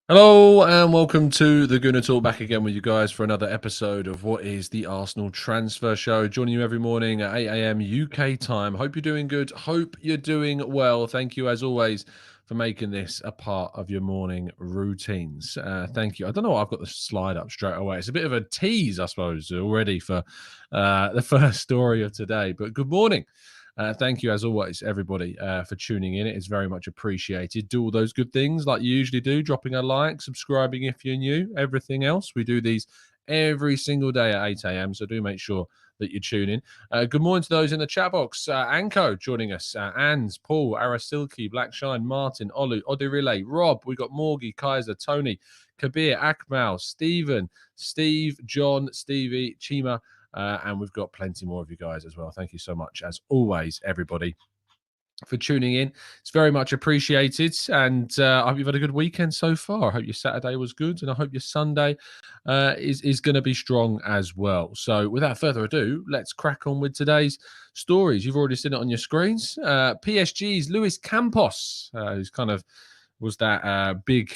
Hello and welcome to the Gooner Talk, back again with you guys for another episode of what is the Arsenal Transfer Show. Joining you every morning at 8 a.m. UK time. Hope you're doing good. Hope you're doing well. Thank you as always for making this a part of your morning routines. Thank you. I don't know why I've got the slide up straight away. It's a bit of a tease, I suppose, already for the first story of today. But good morning. Thank you, as always, everybody, for tuning in. It is very much appreciated. Do all those good things like you usually do, dropping a like, subscribing if you're new, everything else. We do these every single day at 8 a.m., so do make sure that you tune in. Good morning to those in the chat box. Anko joining us. Ans, Paul, Arasilki, Blackshine, Martin, Olu, Odirile, Rob. We got Morgie, Kaiser, Tony, Kabir, Akmal, Stephen, Steve, John, Stevie, Chima, and we've got plenty more of you guys as well. Thank you so much, as always, everybody, for tuning in. It's very much appreciated, and I hope you've had a good weekend so far. I hope your Saturday was good, and I hope your Sunday is going to be strong as well. So without further ado, let's crack on with today's stories. You've already seen it on your screens. PSG's Luis Campos, who's kind of was that big,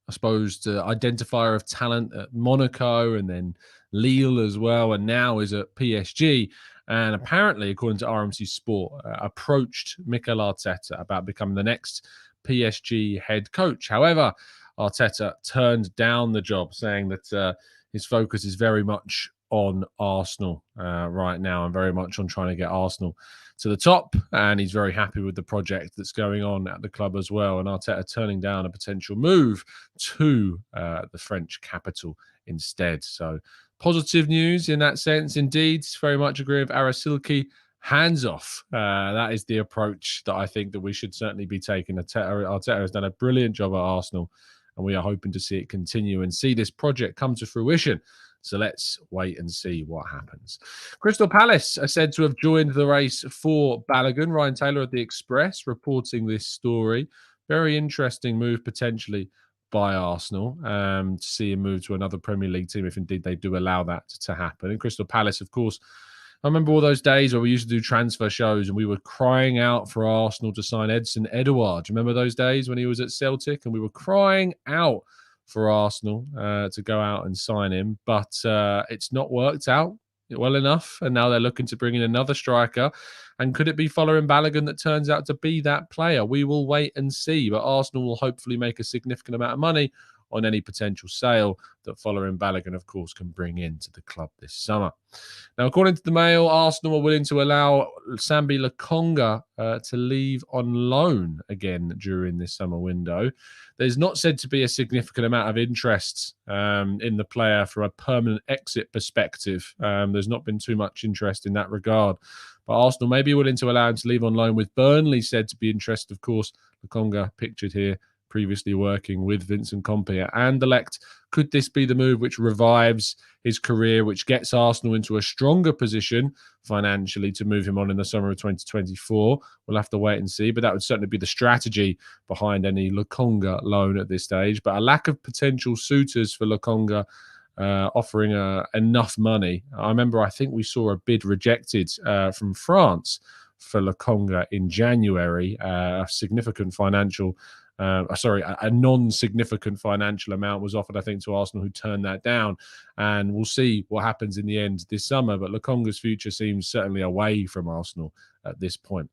I suppose, identifier of talent at Monaco and then Lille as well, and now is at PSG. And apparently, according to RMC Sport, approached Mikel Arteta about becoming the next PSG head coach. However, Arteta turned down the job, saying that his focus is very much on Arsenal right now and very much on trying to get Arsenal to the top. And he's very happy with the project that's going on at the club as well. And Arteta turning down a potential move to the French capital instead. So positive news in that sense, indeed. Very much agree with Arasilki. Hands off. That is the approach that I think that we should certainly be taking. Arteta has done a brilliant job at Arsenal, and we are hoping to see it continue and see this project come to fruition. So let's wait and see what happens. Crystal Palace are said to have joined the race for Balogun. Ryan Taylor at the Express reporting this story. Very interesting move potentially by Arsenal to see him move to another Premier League team if indeed they do allow that to happen. And Crystal Palace, of course, I remember all those days where we used to do transfer shows and we were crying out for Arsenal to sign Edson Edouard. Remember those days when he was at Celtic and we were crying out for Arsenal to go out and sign him, but it's not worked out well enough, and now they're looking to bring in another striker. And could it be Folarin Balogun that turns out to be that player? We will wait and see, but Arsenal will hopefully make a significant amount of money on any potential sale that Folarin Balogun, of course, can bring into the club this summer. Now, according to the Mail, Arsenal are willing to allow Sambi Lokonga to leave on loan again during this summer window. There's not said to be a significant amount of interest in the player from a permanent exit perspective. There's not been too much interest in that regard. But Arsenal may be willing to allow him to leave on loan, with Burnley said to be interested. Of course, Lokonga pictured here, previously working with Vincent Kompany at Anderlecht. Could this be the move which revives his career, which gets Arsenal into a stronger position financially to move him on in the summer of 2024? We'll have to wait and see, but that would certainly be the strategy behind any Lokonga loan at this stage. But a lack of potential suitors for Lokonga offering enough money. I think we saw a bid rejected from France for Lokonga in January, a significant financial a non-significant financial amount was offered, I think, to Arsenal, who turned that down. And we'll see what happens in the end this summer. But Lokonga's future seems certainly away from Arsenal at this point.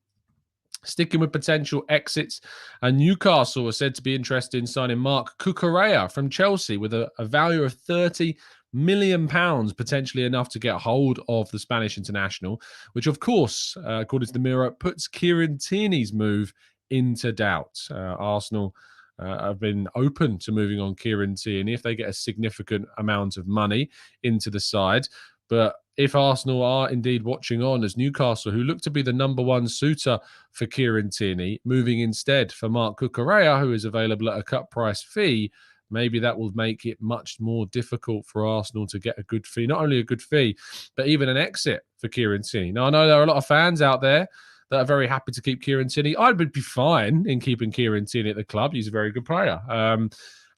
Sticking with potential exits, Newcastle are said to be interested in signing Marc Cucurella from Chelsea with a value of £30 million, potentially enough to get hold of the Spanish international, which, of course, according to the Mirror, puts Kieran Tierney's move into doubt. Arsenal have been open to moving on Kieran Tierney if they get a significant amount of money into the side. But if Arsenal are indeed watching on as Newcastle, who look to be the number one suitor for Kieran Tierney, moving instead for Marc Cucurella, who is available at a cut price fee, maybe that will make it much more difficult for Arsenal to get a good fee. Not only a good fee, but even an exit for Kieran Tierney. Now, I know there are a lot of fans out there that are very happy to keep Kieran Tierney. I would be fine in keeping Kieran Tierney at the club. He's a very good player.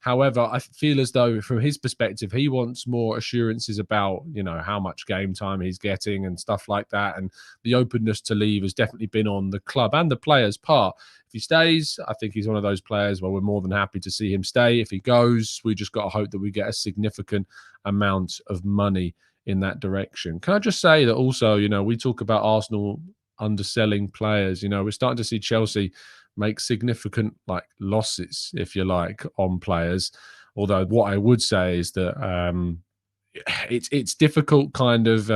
However, I feel as though from his perspective, he wants more assurances about, how much game time he's getting and stuff like that. And the openness to leave has definitely been on the club and the players' part. If he stays, I think he's one of those players where we're more than happy to see him stay. If he goes, we just got to hope that we get a significant amount of money in that direction. Can I just say that also, we talk about Arsenal underselling players. We're starting to see Chelsea make significant losses, if you like, on players. Although what I would say is that it's difficult kind of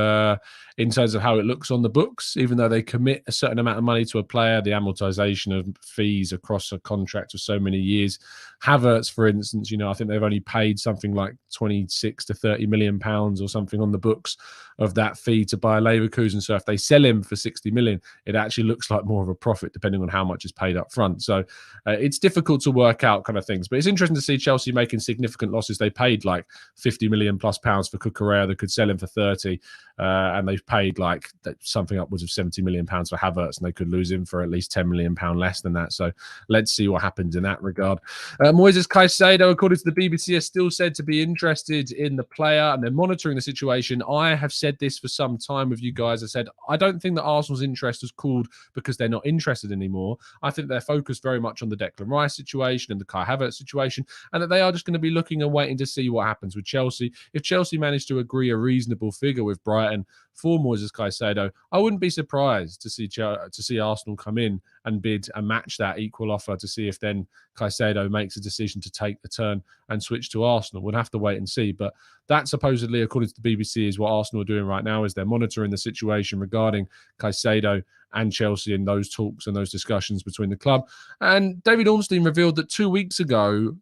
in terms of how it looks on the books, even though they commit a certain amount of money to a player, the amortization of fees across a contract of so many years. Havertz, for instance, I think they've only paid something like 26 to 30 million pounds or something on the books of that fee to buy Leverkusen. So if they sell him for 60 million, it actually looks like more of a profit depending on how much is paid up front. So it's difficult to work out kind of things, but it's interesting to see Chelsea making significant losses. They paid like 50 million plus pounds for Cucurella. They could sell him for 30, and they've paid like something upwards of 70 million pounds for Havertz, and they could lose him for at least 10 million pound less than that. So let's see what happens in that regard. Moises Caicedo, according to the BBC, is still said to be interested in the player, and they're monitoring the situation. I have said this for some time with you guys. I said I don't think that Arsenal's interest was cooled because they're not interested anymore. I think they're focused very much on the Declan Rice situation and the Kai Havertz situation, and that they are just going to be looking and waiting to see what happens with Chelsea. If Chelsea manage to agree a reasonable figure with Brighton for Moises Caicedo, I wouldn't be surprised to see Arsenal come in and bid and match that equal offer to see if then Caicedo makes a decision to take the turn and switch to Arsenal. We'll have to wait and see. But that supposedly, according to the BBC, is what Arsenal are doing right now, is they're monitoring the situation regarding Caicedo and Chelsea in those talks and those discussions between the club. And David Ornstein revealed that 2 weeks ago,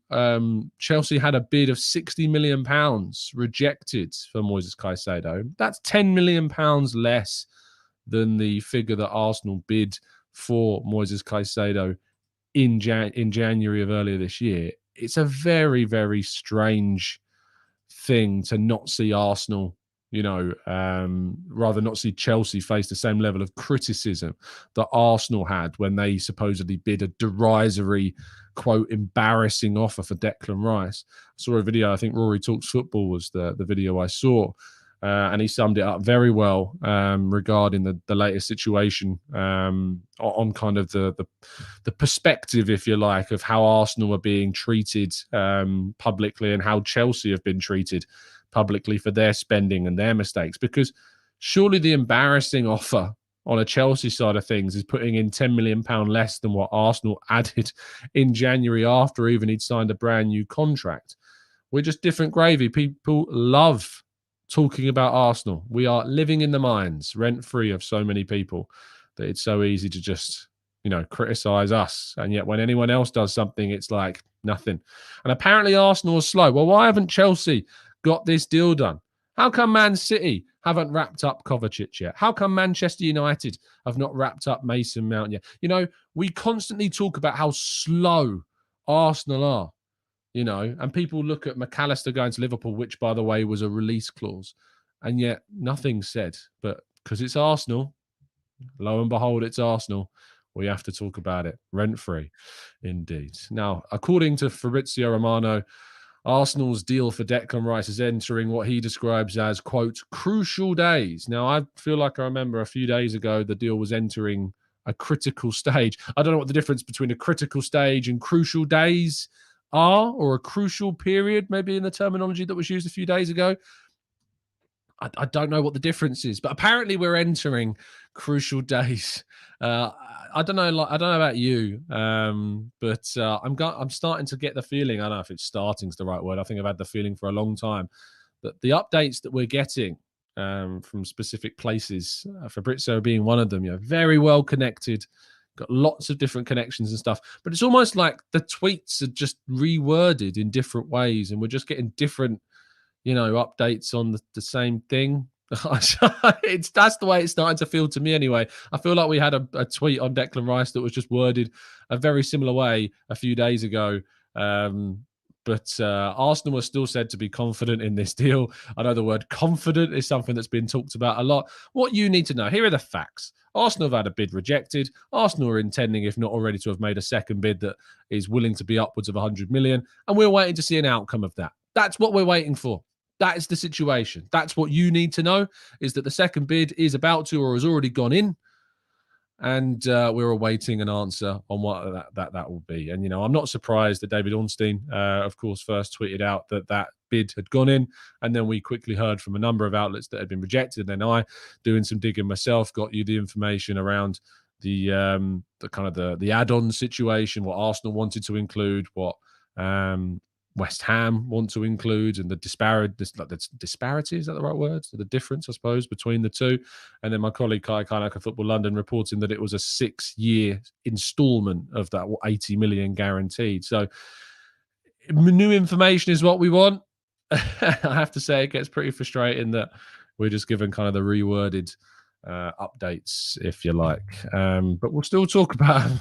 Chelsea had a bid of £60 million rejected for Moises Caicedo. That's £10 million less than the figure that Arsenal bid for Moises Caicedo in January of earlier this year. It's a very, very strange thing to not see Arsenal, rather not see Chelsea face the same level of criticism that Arsenal had when they supposedly bid a derisory, quote, embarrassing offer for Declan Rice. I saw a video, I think Rory Talks Football was the video I saw, and he summed it up very well regarding the latest situation on kind of the perspective, if you like, of how Arsenal are being treated publicly and how Chelsea have been treated publicly for their spending and their mistakes. Because surely the embarrassing offer on a Chelsea side of things is putting in £10 million less than what Arsenal added in January after even he'd signed a brand new contract. We're just different gravy. People love talking about Arsenal. We are living in the minds, rent-free, of so many people that it's so easy to just, criticise us. And yet when anyone else does something, it's like nothing. And apparently Arsenal is slow. Well, why haven't Chelsea got this deal done? How come Man City haven't wrapped up Kovacic yet? How come Manchester United have not wrapped up Mason Mount yet? We constantly talk about how slow Arsenal are. And people look at McAllister going to Liverpool, which, by the way, was a release clause, and yet nothing's said. But because it's Arsenal, lo and behold, it's Arsenal, we have to talk about it rent-free, indeed. Now, according to Fabrizio Romano, Arsenal's deal for Declan Rice is entering what he describes as, quote, crucial days. Now, I feel like I remember a few days ago the deal was entering a critical stage. I don't know what the difference between a critical stage and crucial days are, or a crucial period, maybe in the terminology that was used a few days ago. I don't know what the difference is, but apparently we're entering crucial days. I don't know. I don't know about you, but I'm starting to get the feeling. I don't know if it's starting is the right word. I think I've had the feeling for a long time that the updates that we're getting from specific places, Fabrizio being one of them, very well connected. Got lots of different connections and stuff, but it's almost like the tweets are just reworded in different ways, and we're just getting different, updates on the same thing. That's the way it's starting to feel to me anyway. I feel like we had a tweet on Declan Rice that was just worded a very similar way a few days ago, But Arsenal are still said to be confident in this deal. I know the word confident is something that's been talked about a lot. What you need to know, here are the facts. Arsenal have had a bid rejected. Arsenal are intending, if not already, to have made a second bid that is willing to be upwards of 100 million. And we're waiting to see an outcome of that. That's what we're waiting for. That is the situation. That's what you need to know, is that the second bid is about to or has already gone in. And we're awaiting an answer on what that will be. And, I'm not surprised that David Ornstein, of course, first tweeted out that bid had gone in. And then we quickly heard from a number of outlets that had been rejected. And then I, doing some digging myself, got you the information around the kind of the add-on situation, what Arsenal wanted to include, what West Ham want to include, and the disparity, is that the right word? So the difference, I suppose, between the two. And then my colleague Kai Havertz, Football London, reporting that it was a 6-year instalment of that 80 million guaranteed. So new information is what we want. I have to say, it gets pretty frustrating that we're just given kind of the reworded updates, if you like, but we'll still talk about them.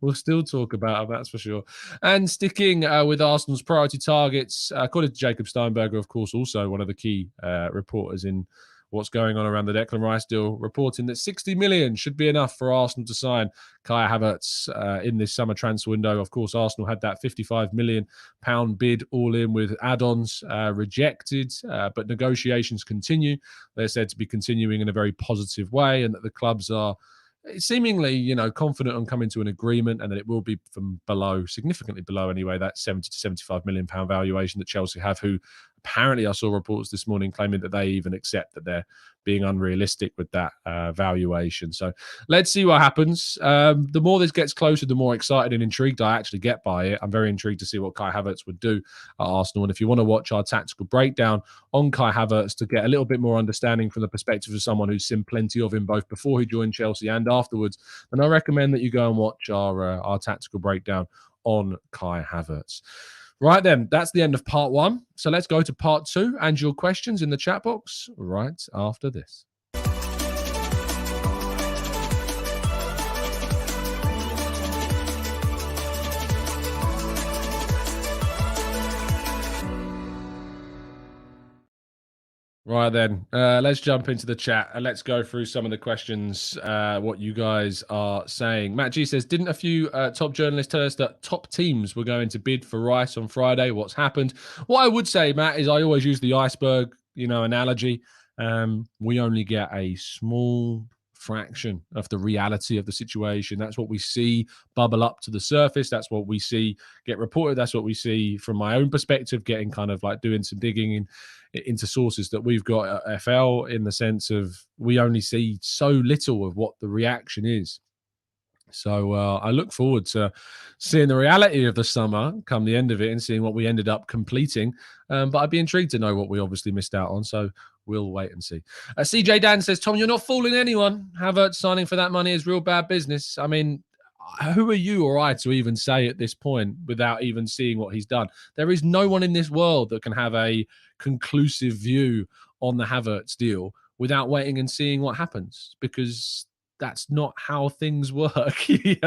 That's for sure. And sticking with Arsenal's priority targets, according to Jacob Steinberger, of course, also one of the key reporters in what's going on around the Declan Rice deal, reporting that 60 million should be enough for Arsenal to sign Kai Havertz in this summer transfer window. Of course, Arsenal had that £55 million bid all in with add-ons rejected, but negotiations continue. They're said to be continuing in a very positive way, and that the clubs are seemingly, confident on coming to an agreement, and that it will be from below, significantly below anyway, that 70 to 75 million pound valuation that Chelsea have, who apparently I saw reports this morning claiming that they even accept that they're being unrealistic with that valuation. So let's see what happens. The more this gets closer, the more excited and intrigued I actually get by it. I'm very intrigued to see what Kai Havertz would do at Arsenal. And if you want to watch our tactical breakdown on Kai Havertz to get a little bit more understanding from the perspective of someone who's seen plenty of him both before he joined Chelsea and afterwards, then I recommend that you go and watch our tactical breakdown on Kai Havertz. Right then, that's the end of part one. So let's go to part two and your questions in the chat box right after this. Right then, let's jump into the chat and let's go through some of the questions, what you guys are saying. Matt G says, didn't a few top journalists tell us that top teams were going to bid for Rice on Friday? What's happened? What I would say, Matt, is I always use the iceberg, analogy. We only get a small fraction of the reality of the situation. That's what we see bubble up to the surface. That's what we see get reported. That's what we see from my own perspective, getting kind of like doing some digging into sources that we've got at FL, in the sense of we only see so little of what the reaction is. So I look forward to seeing the reality of the summer come the end of it and seeing what we ended up completing. But I'd be intrigued to know what we obviously missed out on. So we'll wait and see. CJ Dan says, Tom, you're not fooling anyone. Havertz signing for that money is real bad business. I mean, who are you or I to even say at this point without even seeing what he's done? There is no one in this world that can have a conclusive view on the Havertz deal without waiting and seeing what happens, because that's not how things work. You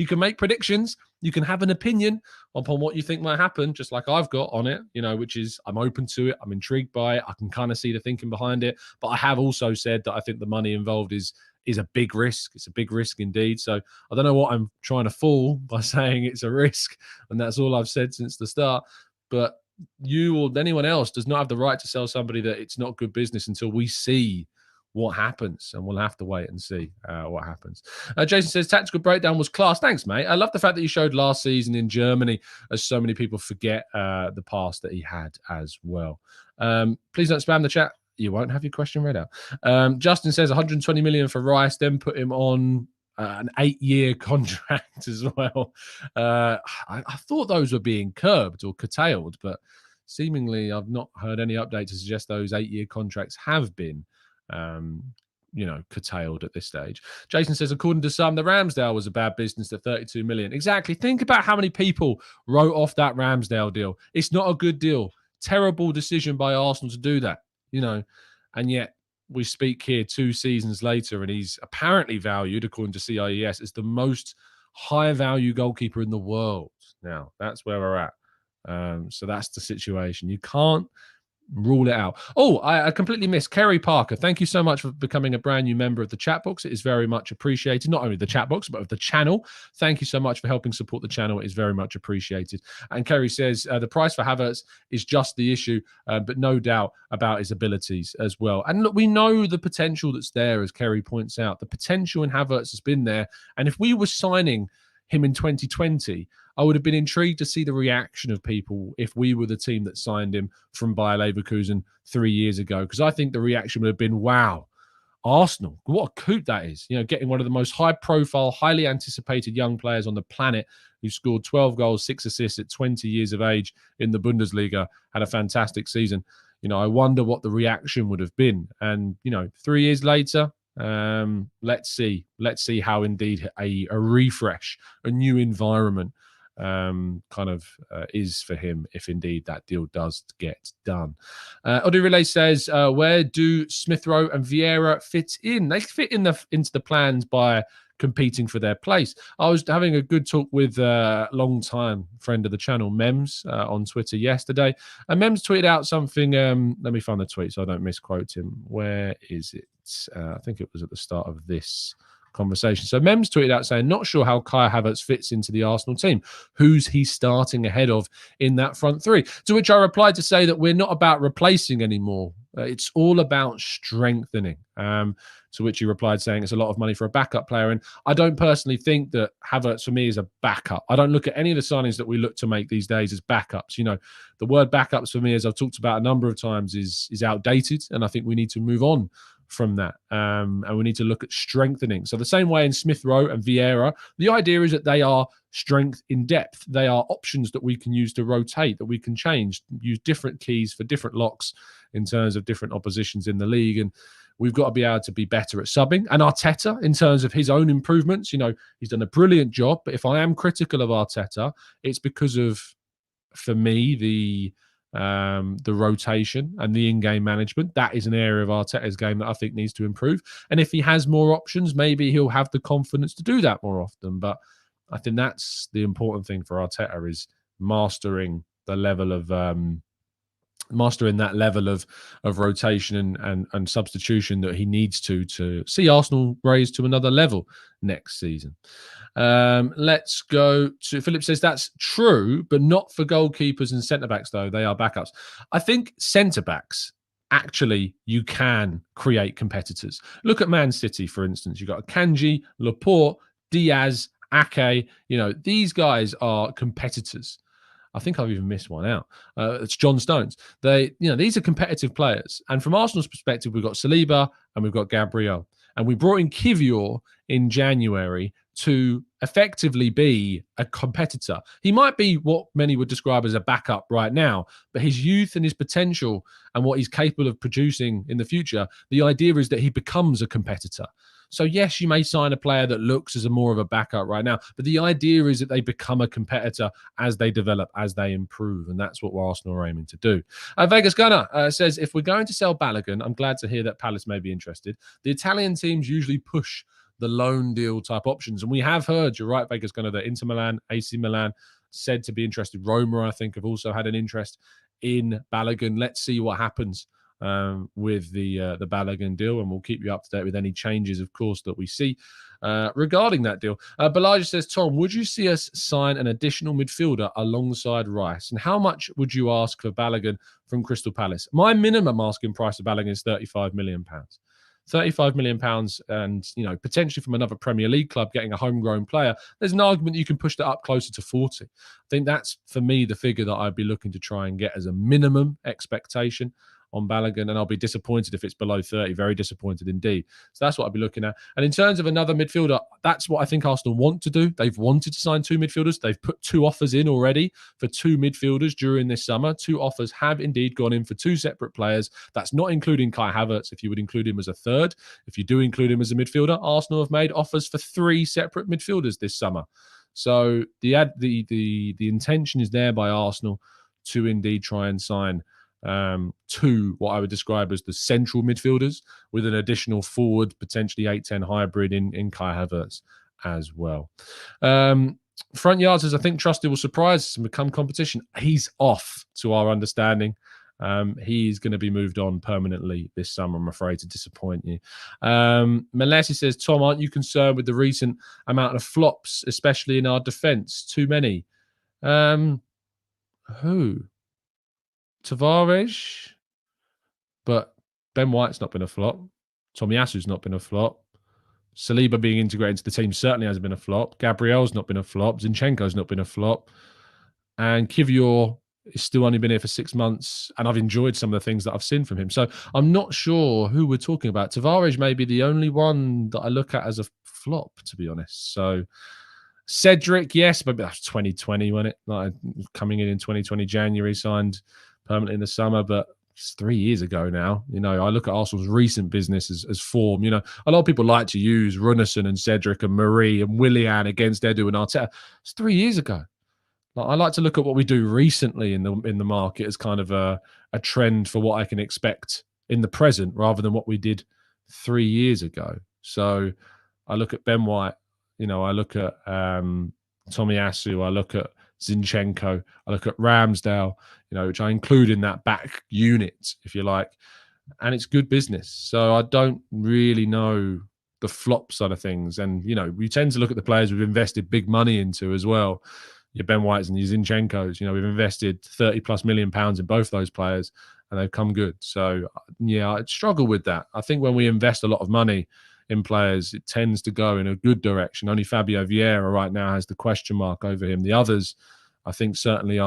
can make predictions, you can have an opinion upon what you think might happen, just like I've got on it, which is I'm open to it, I'm intrigued by it, I can kind of see the thinking behind it. But I have also said that I think the money involved is a big risk. It's a big risk indeed. So I don't know what I'm trying to fool by saying it's a risk, and that's all I've said since the start. But you or anyone else does not have the right to tell somebody that it's not good business until we see what happens, and we'll have to wait and see what happens. Jason says, tactical breakdown was class. Thanks, mate. I love the fact that you showed last season in Germany, as so many people forget the past that he had as well. Please don't spam the chat. You won't have your question read out. Justin says 120 million for Rice, then put him on an 8-year contract as well. I thought those were being curbed or curtailed, but seemingly I've not heard any update to suggest those 8-year contracts have been curtailed at this stage. Jason says, according to some, the Ramsdale was a bad business at 32 million. Exactly. Think about how many people wrote off that Ramsdale deal. It's not a good deal. Terrible decision by Arsenal to do that, and yet we speak here 2 seasons later, and he's apparently valued, according to CIES, as the most high value goalkeeper in the world. Now, that's where we're at. So that's the situation. You can't rule it out. Oh, I completely missed Kerry Parker. Thank you so much for becoming a brand new member of the chat box. It is very much appreciated. Not only the chat box, but of the channel. Thank you so much for helping support the channel. It is very much appreciated. And Kerry says the price for Havertz is just the issue, but no doubt about his abilities as well. And look, we know the potential that's there, as Kerry points out. The potential in Havertz has been there. And if we were signing him in 2020, I would have been intrigued to see the reaction of people if we were the team that signed him from Bayer Leverkusen 3 years ago, because I think the reaction would have been, wow, Arsenal, what a coup that is. You know, getting one of the most high-profile, highly anticipated young players on the planet who scored 12 goals, 6 assists at 20 years of age in the Bundesliga, had a fantastic season. You know, I wonder what the reaction would have been. And, you know, 3 years later, let's see how indeed a refresh, a new environment is for him, if indeed that deal does get done. Audrey Relay says, where do Smith Rowe and Vieira fit in? They fit into the plans by competing for their place. I was having a good talk with a long-time friend of the channel, Mems, on Twitter yesterday. And Mems tweeted out something. Let me find the tweet so I don't misquote him. Where is it? I think it was at the start of this conversation. So Mems tweeted out saying, not sure how Kai Havertz fits into the Arsenal team. Who's he starting ahead of in that front three? To which I replied to say that we're not about replacing anymore. It's all about strengthening. To which he replied saying it's a lot of money for a backup player. And I don't personally think that Havertz for me is a backup. I don't look at any of the signings that we look to make these days as backups. You know, the word backups for me, as I've talked about a number of times, is outdated. And I think we need to move on from that. And we need to look at strengthening. So the same way in Smith Rowe and Vieira, the idea is that they are strength in depth. They are options that we can use to rotate, that we can change, use different keys for different locks in terms of different oppositions in the league. And we've got to be able to be better at subbing. And Arteta, in terms of his own improvements, you know, he's done a brilliant job. But if I am critical of Arteta, it's because of, for me, the rotation and the in-game management. That is an area of Arteta's game that I think needs to improve. And if he has more options, maybe he'll have the confidence to do that more often. But I think that's the important thing for Arteta, is mastering the level of mastering that level of rotation and substitution that he needs to see Arsenal raised to another level next season. Let's go to Philip says that's true, but not for goalkeepers and centre-backs, though. They are backups. I think centre-backs, actually, you can create competitors. Look at Man City, for instance. You've got Akanji, Laporte, Diaz, Ake. You know, these guys are competitors. I think I've even missed one out. It's John Stones. These are competitive players. And from Arsenal's perspective, we've got Saliba and we've got Gabriel. And we brought in Kivior in January to effectively be a competitor. He might be what many would describe as a backup right now, but his youth and his potential and what he's capable of producing in the future, the idea is that he becomes a competitor. So yes, you may sign a player that looks as more of a backup right now, but the idea is that they become a competitor as they develop, as they improve, and that's what Arsenal are aiming to do. Vegas Gunner says, if we're going to sell Balogun, I'm glad to hear that Palace may be interested. The Italian teams usually push the loan deal type options, and we have heard, you're right, Vegas Gunner, that Inter Milan, AC Milan said to be interested. Roma, I think, have also had an interest in Balogun. Let's see what happens with the Balogun deal, and we'll keep you up to date with any changes, of course, that we see regarding that deal. Balaja says, Tom, would you see us sign an additional midfielder alongside Rice? And how much would you ask for Balogun from Crystal Palace? My minimum asking price of Balogun is £35 million. £35 million, and potentially from another Premier League club getting a homegrown player, there's an argument you can push that up closer to 40. I think that's, for me, the figure that I'd be looking to try and get as a minimum expectation on Balogun, and I'll be disappointed if it's below 30, very disappointed indeed. So that's what I'd be looking at. And in terms of another midfielder, that's what I think Arsenal want to do. They've wanted to sign 2 midfielders. They've put 2 offers in already for 2 midfielders during this summer. 2 offers have indeed gone in for 2 separate players. That's not including Kai Havertz, if you would include him as a third. If you do include him as a midfielder, Arsenal have made offers for 3 separate midfielders this summer. So the intention is there by Arsenal to indeed try and sign 2 what I would describe as the central midfielders, with an additional forward, potentially 8-10 hybrid in Kai Havertz as well. Front Yard says, I think Trusty will surprise us and become competition. He's off, to our understanding. He's going to be moved on permanently this summer, I'm afraid, to disappoint you. Melessi says, Tom, aren't you concerned with the recent amount of flops, especially in our defence? Too many. Who? Tavares? But Ben White's not been a flop. Tomiyasu's not been a flop. Saliba being integrated into the team certainly hasn't been a flop. Gabriel's not been a flop. Zinchenko's not been a flop. And Kivior has still only been here for 6 months, and I've enjoyed some of the things that I've seen from him. So I'm not sure who we're talking about. Tavares may be the only one that I look at as a flop, to be honest. So Cedric, yes, but that's 2020, wasn't it? Like, coming in 2020 January, signed permanently in the summer, but it's 3 years ago now. You know, I look at Arsenal's recent business as form. You know, a lot of people like to use Runnison and Cedric and Marie and Willian against Edu and Arteta. It's 3 years ago. Like, I like to look at what we do recently in the market as kind of a trend for what I can expect in the present, rather than what we did 3 years ago. So I look at Ben White. You know, I look at Tomiyasu. I look at Zinchenko. I look at Ramsdale, you know, which I include in that back unit, if you like. And it's good business. So I don't really know the flop side of things. And, you know, we tend to look at the players we've invested big money into as well. Your Ben Whites and your Zinchenkos, you know, we've invested £30+ million in both those players and they've come good. So, yeah, I struggle with that. I think when we invest a lot of money in players, it tends to go in a good direction. Only Fabio Vieira right now has the question mark over him. The others, I think, certainly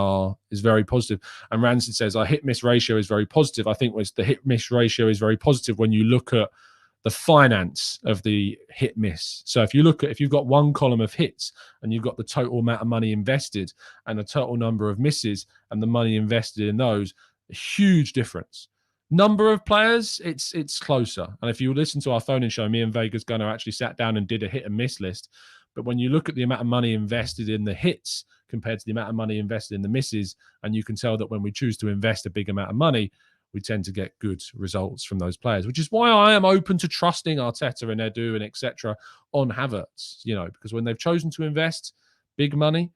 is very positive. And Rancid says, our hit-miss ratio is very positive. I think the hit-miss ratio is very positive when you look at the finance of the hit-miss. So if you've got one column of hits and you've got the total amount of money invested and the total number of misses and the money invested in those, a huge difference. Number of players, it's closer. And if you listen to our phone-in show, me and Vegas Gunner actually sat down and did a hit and miss list. But when you look at the amount of money invested in the hits compared to the amount of money invested in the misses, and you can tell that when we choose to invest a big amount of money, we tend to get good results from those players, which is why I am open to trusting Arteta and Edu and etc. on Havertz, you know, because when they've chosen to invest big money,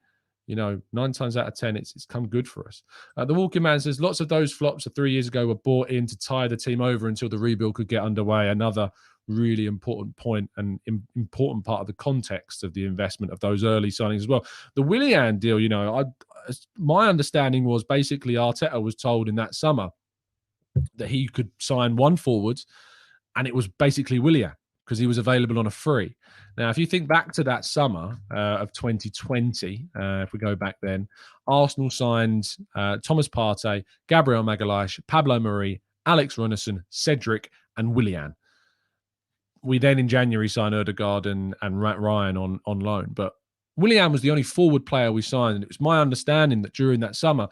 you know, 9 times out of 10, it's come good for us. The Walking Man says, lots of those flops of 3 years ago were bought in to tie the team over until the rebuild could get underway. Another really important point and important part of the context of the investment of those early signings as well. The Willian deal, you know, my understanding was basically Arteta was told in that summer that he could sign one forward, and it was basically Willian because he was available on a free. Now, if you think back to that summer of 2020, if we go back then, Arsenal signed Thomas Partey, Gabriel Magalhaes, Pablo Mari, Alex Runnison, Cedric, and Willian. We then in January signed Ødegaard and Ryan on loan. But Willian was the only forward player we signed. And it was my understanding that during that summer,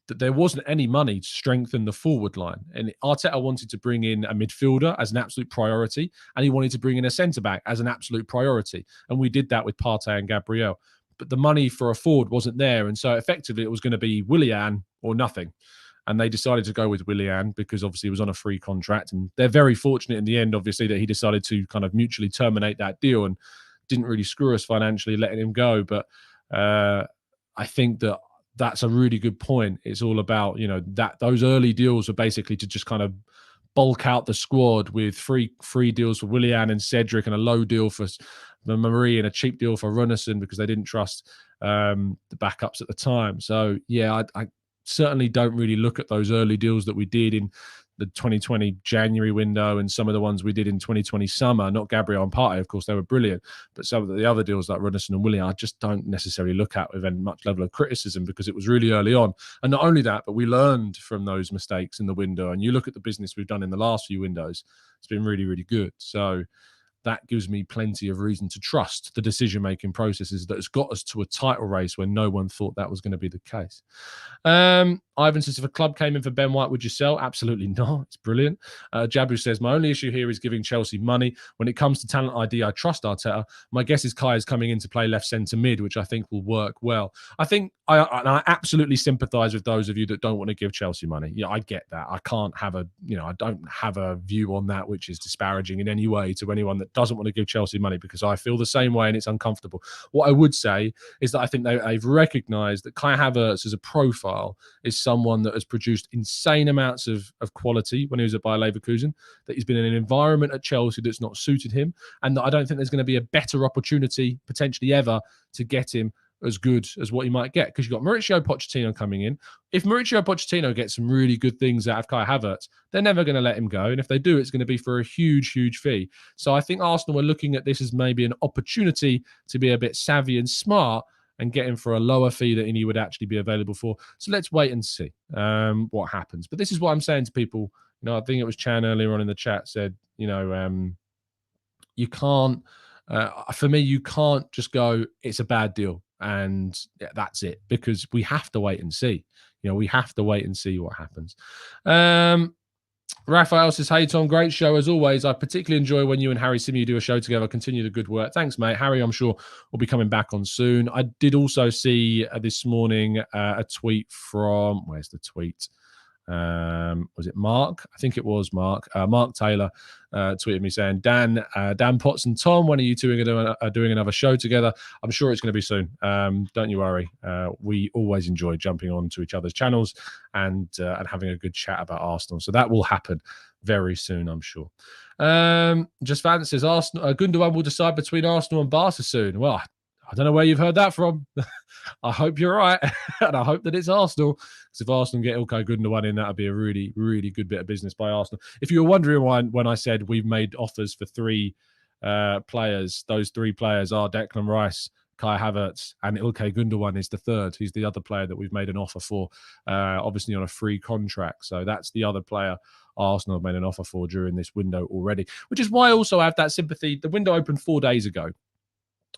that there wasn't any money to strengthen the forward line. And Arteta wanted to bring in a midfielder as an absolute priority, and he wanted to bring in a centre-back as an absolute priority. And we did that with Partey and Gabriel. But the money for a forward wasn't there, and so effectively it was going to be Willian or nothing. And they decided to go with Willian because obviously he was on a free contract. And they're very fortunate in the end, obviously, that he decided to kind of mutually terminate that deal and didn't really screw us financially letting him go. But I think that's a really good point. It's all about, you know, that those early deals are basically to just kind of bulk out the squad with free deals for Willian and Cedric and a low deal for Marie and a cheap deal for Runnison because they didn't trust the backups at the time. So, yeah, I certainly don't really look at those early deals that we did in the 2020 January window and some of the ones we did in 2020 summer, not Gabriel and Partey, of course, they were brilliant. But some of the other deals like Runnison and Willian, I just don't necessarily look at with any much level of criticism because it was really early on. And not only that, but we learned from those mistakes in the window. And you look at the business we've done in the last few windows, it's been really, really good. So that gives me plenty of reason to trust the decision-making processes that has got us to a title race when no one thought that was going to be the case. Ivan says, if a club came in for Ben White, would you sell? Absolutely not. It's brilliant. Jabu says, my only issue here is giving Chelsea money. When it comes to talent ID, I trust Arteta. My guess is Kai is coming in to play left centre mid, which I think will work well. I think I absolutely sympathise with those of you that don't want to give Chelsea money. Yeah, I get that. I don't have a view on that which is disparaging in any way to anyone that that doesn't want to give Chelsea money, because I feel the same way and it's uncomfortable. What I would say is that I think they've recognised that Kai Havertz as a profile is someone that has produced insane amounts of quality when he was at Bayer Leverkusen, that he's been in an environment at Chelsea that's not suited him, and that I don't think there's going to be a better opportunity potentially ever to get him as good as what you might get, because you've got Mauricio Pochettino coming in. If Mauricio Pochettino gets some really good things out of Kai Havertz, they're never going to let him go. And if they do, it's going to be for a huge, huge fee. So I think Arsenal are looking at this as maybe an opportunity to be a bit savvy and smart and get him for a lower fee than he would actually be available for. So let's wait and see what happens. But this is what I'm saying to people. I think it was Chan earlier on in the chat said, you can't, for me, you can't just go, it's a bad deal and that's it, because we have to wait and see. We have to wait and see what happens. Raphael says, hey, Tom, great show as always. I particularly enjoy when you and Harry Simeon do a show together. Continue the good work. Thanks, mate. Harry, I'm sure, will be coming back on soon. I did also see this morning a tweet from, where's the tweet? Was it Mark? I think it was Mark. Mark Taylor tweeted me saying, Dan Potts and Tom, when are you two are doing another show together? I'm sure it's going to be soon. Don't you worry. We always enjoy jumping on to each other's channels and having a good chat about Arsenal. So that will happen very soon, I'm sure. Just Vance says, Gundogan will decide between Arsenal and Barca soon. Well, I don't know where you've heard that from. I hope you're right. And I hope that it's Arsenal. Because if Arsenal get Ilkay Gundogan in, that would be a really, really good bit of business by Arsenal. If you were wondering why, when I said we've made offers for three players, those three players are Declan Rice, Kai Havertz, and Ilkay Gundogan is the third. He's the other player that we've made an offer for, obviously on a free contract. So that's the other player Arsenal have made an offer for during this window already, which is why I also have that sympathy. The window opened 4 days ago.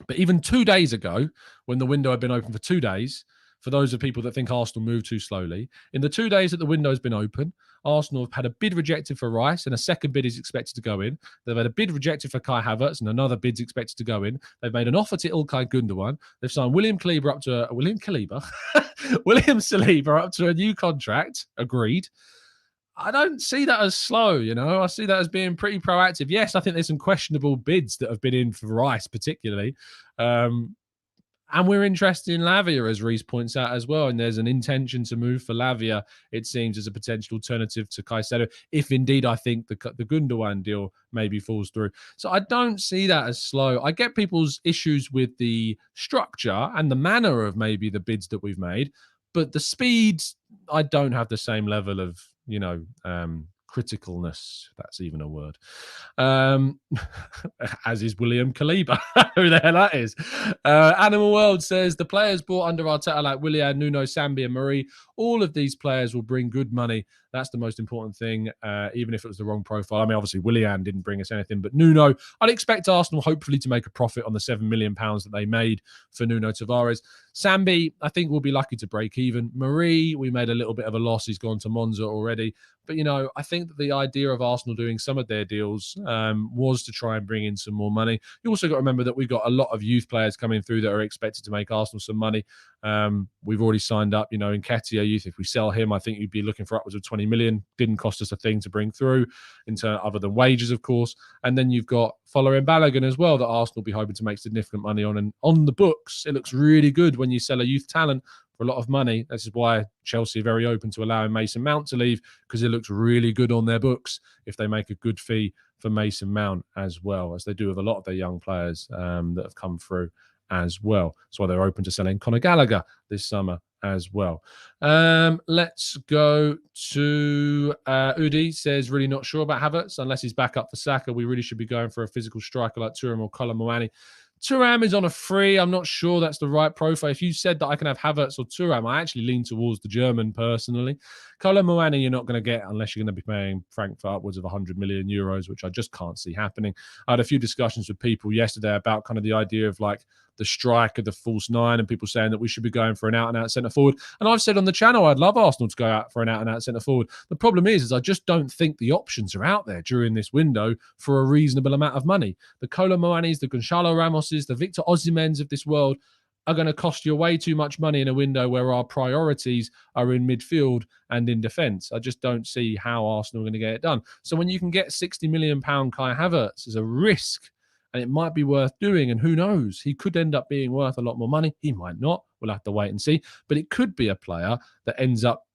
But even 2 days ago, when the window had been open for 2 days, for those of people that think Arsenal moved too slowly, in the 2 days that the window has been open, Arsenal have had a bid rejected for Rice and a second bid is expected to go in. They've had a bid rejected for Kai Havertz and another bid's expected to go in. They've made an offer to Ilkay Gundogan. They've signed William Saliba up to a new contract, agreed. I don't see that as slow, I see that as being pretty proactive. Yes, I think there's some questionable bids that have been in for Rice particularly. And we're interested in Lavia, as Reece points out as well. And there's an intention to move for Lavia, it seems, as a potential alternative to Caicedo, if indeed I think the Gundogan deal maybe falls through. So I don't see that as slow. I get people's issues with the structure and the manner of maybe the bids that we've made, but the speed, I don't have the same level of, criticalness, if that's even a word, as is William Saliba, who the hell that is. Animal World says, the players bought under Arteta like Willian, Nuno, Sambi and Marie, all of these players will bring good money. That's the most important thing, even if it was the wrong profile. I mean, obviously, Willian didn't bring us anything, but Nuno, I'd expect Arsenal hopefully to make a profit on the £7 million that they made for Nuno Tavares. Sambi, I think we'll be lucky to break even. Marie, we made a little bit of a loss. He's gone to Monza already. But, I think that the idea of Arsenal doing some of their deals was to try and bring in some more money. You also got to remember that we've got a lot of youth players coming through that are expected to make Arsenal some money. We've already signed up, Nketiah youth. If we sell him, I think you'd be looking for upwards of 20 million. Didn't cost us a thing to bring through, other than wages, of course. And then you've got Folarin Balogun as well that Arsenal will be hoping to make significant money on. And on the books, it looks really good when you sell a youth talent for a lot of money. This is why Chelsea are very open to allowing Mason Mount to leave, because it looks really good on their books if they make a good fee for Mason Mount, as well as they do with a lot of their young players that have come through as well. That's why they're open to selling Conor Gallagher this summer as well. Let's go to Udi says, really not sure about Havertz unless he's back up for Saka. We really should be going for a physical striker like Thuram or Kolo Muani. Thuram is on a free. I'm not sure that's the right profile. If you said that I can have Havertz or Thuram, I actually lean towards the German personally. Kolo Muani, you're not going to get unless you're going to be paying Frankfurt upwards of 100 million euros, which I just can't see happening. I had a few discussions with people yesterday about kind of the idea of like the striker, the false nine, and people saying that we should be going for an out-and-out centre-forward. And I've said on the channel, I'd love Arsenal to go out for an out-and-out centre-forward. The problem is I just don't think the options are out there during this window for a reasonable amount of money. The Kolo Muanis, the Gonçalo Ramoses, the Victor Osimhens of this world are going to cost you way too much money in a window where our priorities are in midfield and in defence. I just don't see how Arsenal are going to get it done. So when you can get £60 million Kai Havertz as a risk and it might be worth doing. And who knows? He could end up being worth a lot more money. He might not. We'll have to wait and see. But it could be a player that ends up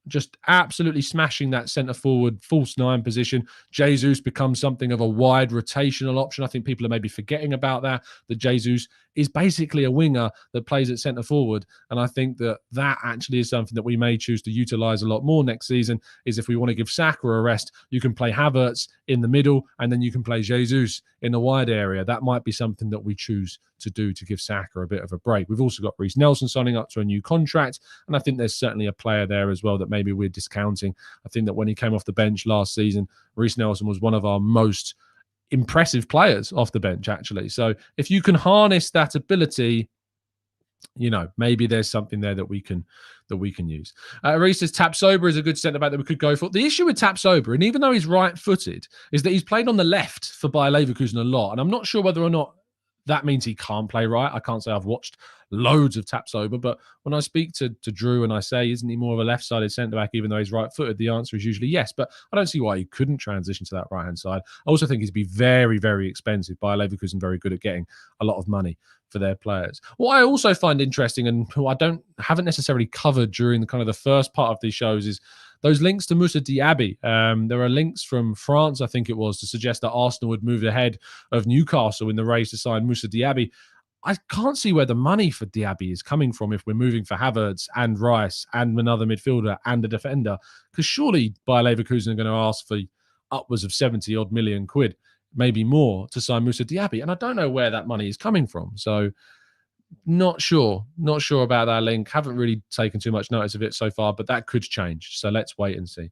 just absolutely smashing that centre forward false nine position. Jesus becomes something of a wide rotational option. I think people are maybe forgetting about that Jesus is basically a winger that plays at centre forward. And I think that actually is something that we may choose to utilise a lot more next season, is if we want to give Saka a rest, you can play Havertz in the middle and then you can play Jesus in the wide area. That might be something that we choose to do to give Saka a bit of a break. We've also got Reece Nelson signing up to a new contract, and I think there's certainly a player there as well that maybe we're discounting. I think that when he came off the bench last season, Reece Nelson was one of our most impressive players off the bench, actually. So if you can harness that ability, maybe there's something there that we can use. Reece says Tapsoba is a good centre-back that we could go for. The issue with Tapsoba, and even though he's right-footed, is that he's played on the left for Bayer Leverkusen a lot, and I'm not sure whether or not that means he can't play right. I can't say I've watched loads of Tapsoba, but when I speak to Drew and I say, isn't he more of a left-sided centre-back even though he's right-footed, the answer is usually yes, but I don't see why he couldn't transition to that right-hand side. I also think he'd be very, very expensive. Bayer Leverkusen very good at getting a lot of money for their players. What I also find interesting, and who I haven't necessarily covered during the first part of these shows, is those links to Moussa Diaby. There are links from France, I think it was, to suggest that Arsenal would move ahead of Newcastle in the race to sign Moussa Diaby. I can't see where the money for Diaby is coming from if we're moving for Havertz and Rice and another midfielder and a defender, because surely Bayer Leverkusen are going to ask for upwards of 70 odd million quid, maybe more, to sign Moussa Diaby. And I don't know where that money is coming from. So not sure about that link. Haven't really taken too much notice of it so far, but that could change. So let's wait and see.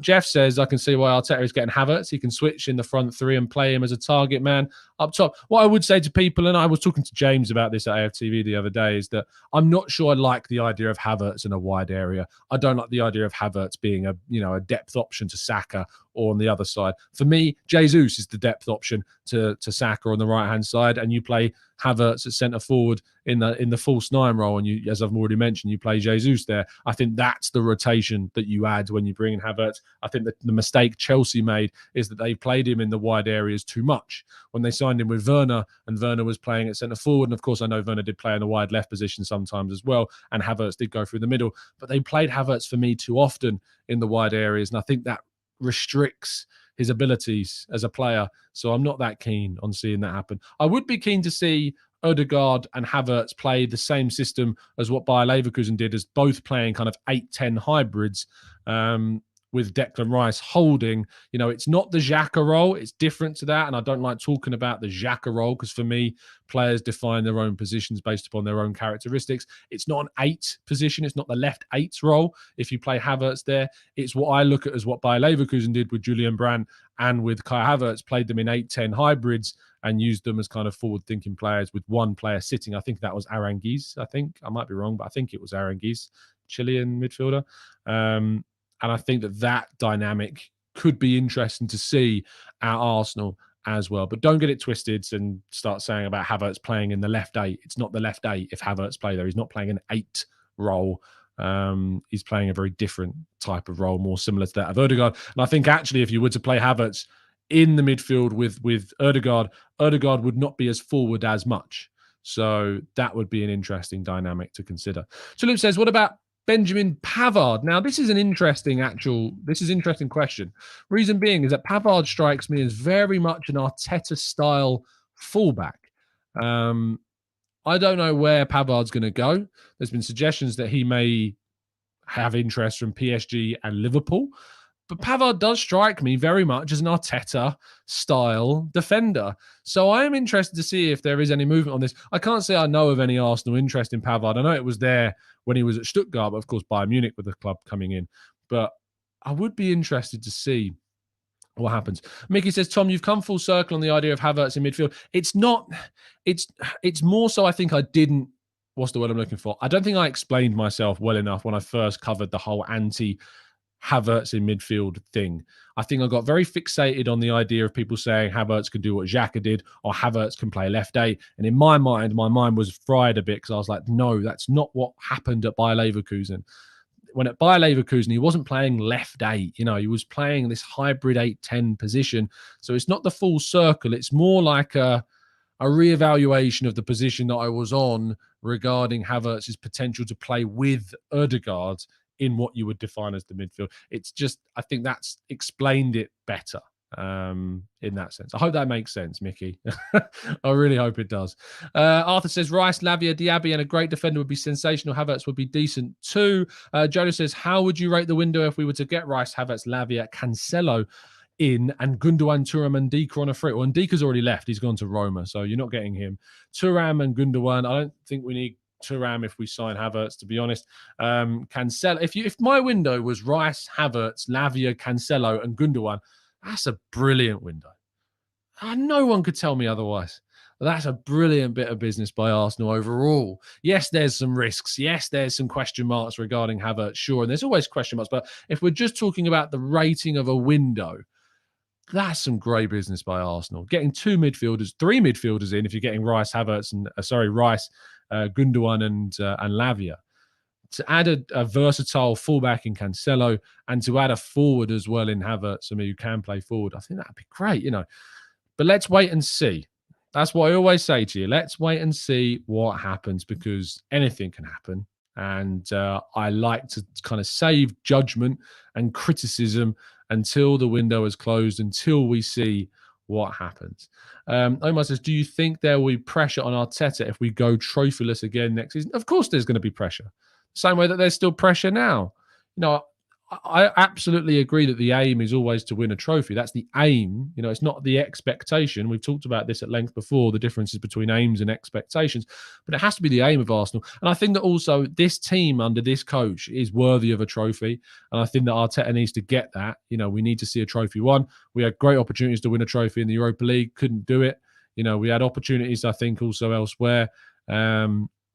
Jeff says, I can see why Arteta is getting Havertz. He can switch in the front three and play him as a target man up top. What I would say to people, and I was talking to James about this at AFTV the other day, is that I'm not sure I like the idea of Havertz in a wide area. I don't like the idea of Havertz being a depth option to Saka or on the other side. For me, Jesus is the depth option to Saka on the right-hand side, and you play Havertz at centre forward in the false nine role, and you, as I've already mentioned, you play Jesus there. I think that's the rotation that you add when you bring in Havertz. I think that the mistake Chelsea made is that they played him in the wide areas too much when they signed him with Werner, and Werner was playing at centre forward. And of course, I know Werner did play in the wide left position sometimes as well, and Havertz did go through the middle, but they played Havertz for me too often in the wide areas, and I think that restricts his abilities as a player. So I'm not that keen on seeing that happen. I would be keen to see Odegaard and Havertz play the same system as what Bayer Leverkusen did, as both playing kind of 8-10 hybrids, with Declan Rice holding. It's not the Xhaka role. It's different to that. And I don't like talking about the Xhaka role, because for me, players define their own positions based upon their own characteristics. It's not an 8 position. It's not the left 8 role. If you play Havertz there, it's what I look at as what Bayer Leverkusen did with Julian Brandt and with Kai Havertz, played them in 8-10 hybrids and used them as kind of forward-thinking players with one player sitting. I think that was Aranguiz. I might be wrong, but I think it was Aranguiz, Chilean midfielder. And I think that dynamic could be interesting to see at Arsenal as well. But don't get it twisted and start saying about Havertz playing in the left 8. It's not the left 8 if Havertz play there. He's not playing an 8 role. He's playing a very different type of role, more similar to that of Odegaard. And I think actually if you were to play Havertz in the midfield with Odegaard would not be as forward as much. So that would be an interesting dynamic to consider. Tulip says, what about Benjamin Pavard? Now, this is an interesting question. Reason being is that Pavard strikes me as very much an Arteta-style fullback. I don't know where Pavard's going to go. There's been suggestions that he may have interest from PSG and Liverpool. But Pavard does strike me very much as an Arteta-style defender. So I am interested to see if there is any movement on this. I can't say I know of any Arsenal interest in Pavard. I know it was there when he was at Stuttgart, but of course Bayern Munich with the club coming in. But I would be interested to see what happens. Mickey says, Tom, you've come full circle on the idea of Havertz in midfield. It's more so I think I didn't, what's the word I'm looking for? I don't think I explained myself well enough when I first covered the whole Havertz in midfield thing. I think I got very fixated on the idea of people saying Havertz can do what Xhaka did, or Havertz can play left 8. And in my mind was fried a bit, because I was like, no, that's not what happened at Bayer Leverkusen. when at Bayer Leverkusen, he wasn't playing left 8. You know, he was playing this hybrid 8-10 position. So it's not the full circle. It's more like a reevaluation of the position that I was on regarding Havertz's potential to play with Ødegaard in what you would define as the midfield. It's just, I think that's explained it better in that sense. I hope that makes sense, Mickey. I really hope it does. Arthur says Rice, Lavia, Diaby, and a great defender would be sensational. Havertz would be decent too. Jonah says, how would you rate the window if we were to get Rice, Havertz, Lavia, Cancelo in, and Gundogan, Thuram, and Ndika on a free? Well, Ndika's already left. He's gone to Roma, so you're not getting him. Thuram and Gundogan. I don't think we need Thuram if we sign Havertz, to be honest. Cancelo. If my window was Rice, Havertz, Lavia, Cancelo, and Gundogan, that's a brilliant window. No one could tell me otherwise. That's a brilliant bit of business by Arsenal overall. Yes, there's some risks. Yes, there's some question marks regarding Havertz, sure. And there's always question marks. But if we're just talking about the rating of a window, that's some great business by Arsenal. Getting three midfielders in if you're getting Rice, Havertz, and Gundogan and Lavia. To add a versatile fullback in Cancelo and to add a forward as well in Havertz, who can play forward, I think that'd be great, you know. But let's wait and see. That's what I always say to you. Let's wait and see what happens, because anything can happen. And I like to kind of save judgment and criticism until the window is closed, until we see what happens. Omar says, do you think there will be pressure on Arteta if we go trophyless again next season? Of course there's going to be pressure. Same way that there's still pressure now. You know, I absolutely agree that the aim is always to win a trophy. That's the aim. You know, it's not the expectation. We've talked about this at length before, the differences between aims and expectations, but it has to be the aim of Arsenal. And I think that also this team under this coach is worthy of a trophy. And I think that Arteta needs to get that. You know, we need to see a trophy won. We had great opportunities to win a trophy in the Europa League, couldn't do it. You know, we had opportunities, I think, also elsewhere.